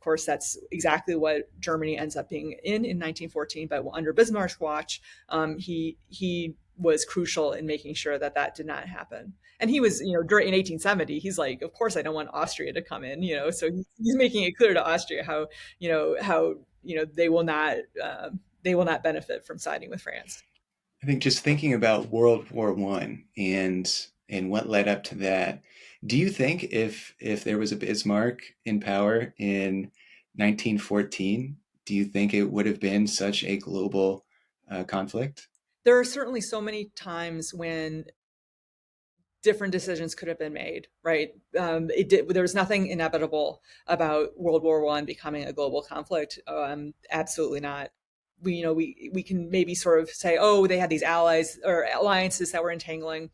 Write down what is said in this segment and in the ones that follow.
course, that's exactly what Germany ends up being in 1914. But under Bismarck's watch, he was crucial in making sure that that did not happen. And he was, during in 1870, he's like, of course, I don't want Austria to come in, so he's making it clear to Austria how they will not benefit from siding with France. I think just thinking about World War One and what led up to that, do you think if there was a Bismarck in power in 1914, do you think it would have been such a global conflict? There are certainly so many times when different decisions could have been made, right? There was nothing inevitable about World War One becoming a global conflict. Absolutely not. We can maybe sort of say, oh, they had these allies or alliances that were entangling.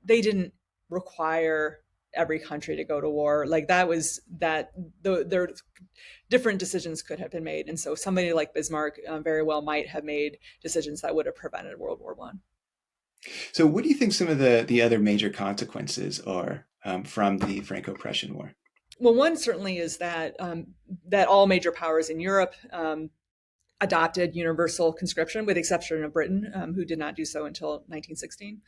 They didn't require every country to go to war. Like that was that there different decisions could have been made, and so somebody like Bismarck very well might have made decisions that would have prevented World War One. So, what do you think some of the other major consequences are from the Franco-Prussian War? Well, one certainly is that all major powers in Europe adopted universal conscription, with the exception of Britain, who did not do so until 1916.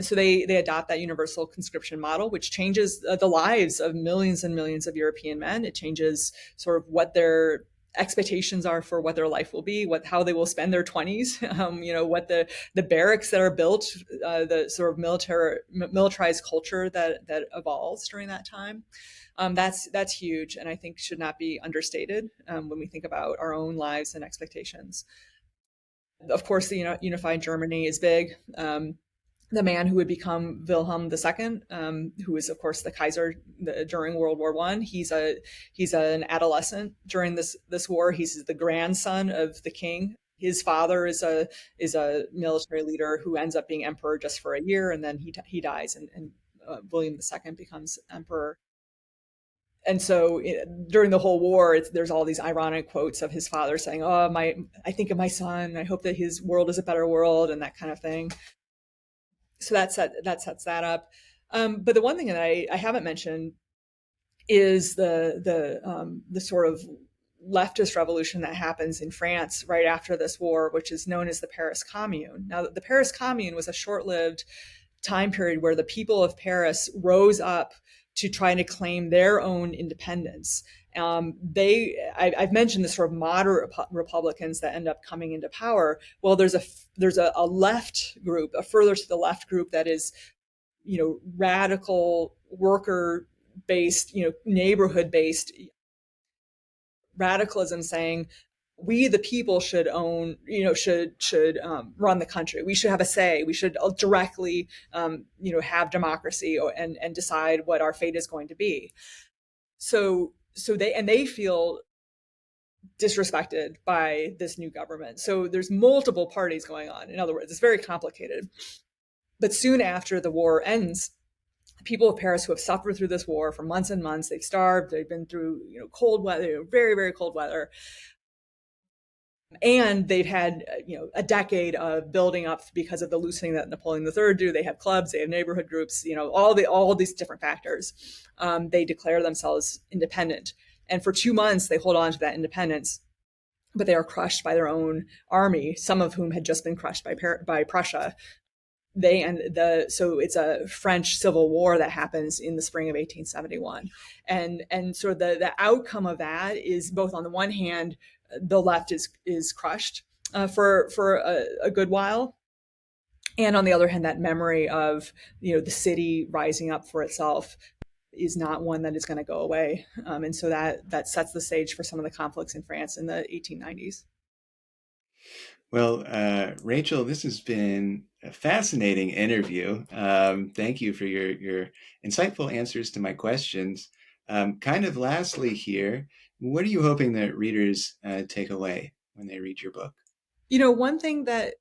So they adopt that universal conscription model, which changes the lives of millions and millions of European men. It changes sort of what their expectations are for what their life will be, how they will spend their 20s, what the barracks that are built, the sort of militarized culture that evolves during that time. That's huge, and I think should not be understated when we think about our own lives and expectations. Of course, the unified Germany is big. The man who would become Wilhelm II, who is of course the Kaiser during World War One. He's an adolescent during this war. He's the grandson of the king. His father is a military leader who ends up being emperor just for a year, and then he dies, and William II becomes emperor. And so during the whole war, there's all these ironic quotes of his father saying, "Oh, I think of my son. I hope that his world is a better world," and that kind of thing. So that sets that up. But the one thing that I haven't mentioned is the sort of leftist revolution that happens in France right after this war, which is known as the Paris Commune. Now, the Paris Commune was a short-lived time period where the people of Paris rose up to try to claim their own independence. I've mentioned the sort of moderate Republicans that end up coming into power. Well, there's a left group, a further to the left group that is, radical worker based, neighborhood based radicalism, saying we the people should own, should run the country. We should have a say. We should directly have democracy and decide what our fate is going to be. So they feel disrespected by this new government. So there's multiple parties going on. In other words, it's very complicated. But soon after the war ends, people of Paris who have suffered through this war for months and months, they've starved, they've been through cold weather, very, very cold weather, and they've had a decade of building up because of the loosening that Napoleon III do. They have clubs, they have neighborhood groups, all these different factors. They declare themselves independent, and for 2 months they hold on to that independence, but they are crushed by their own army, some of whom had just been crushed by Prussia. So it's a French civil war that happens in the spring of 1871, and so the outcome of that is, both on the one hand, the left is crushed for a good while, and on the other hand, that memory of the city rising up for itself is not one that is going to go away, and so that sets the stage for some of the conflicts in France in the 1890s. Well, Rachel, this has been a fascinating interview. Thank you for your insightful answers to my questions. Kind of lastly here, what are you hoping that readers take away when they read your book? One thing that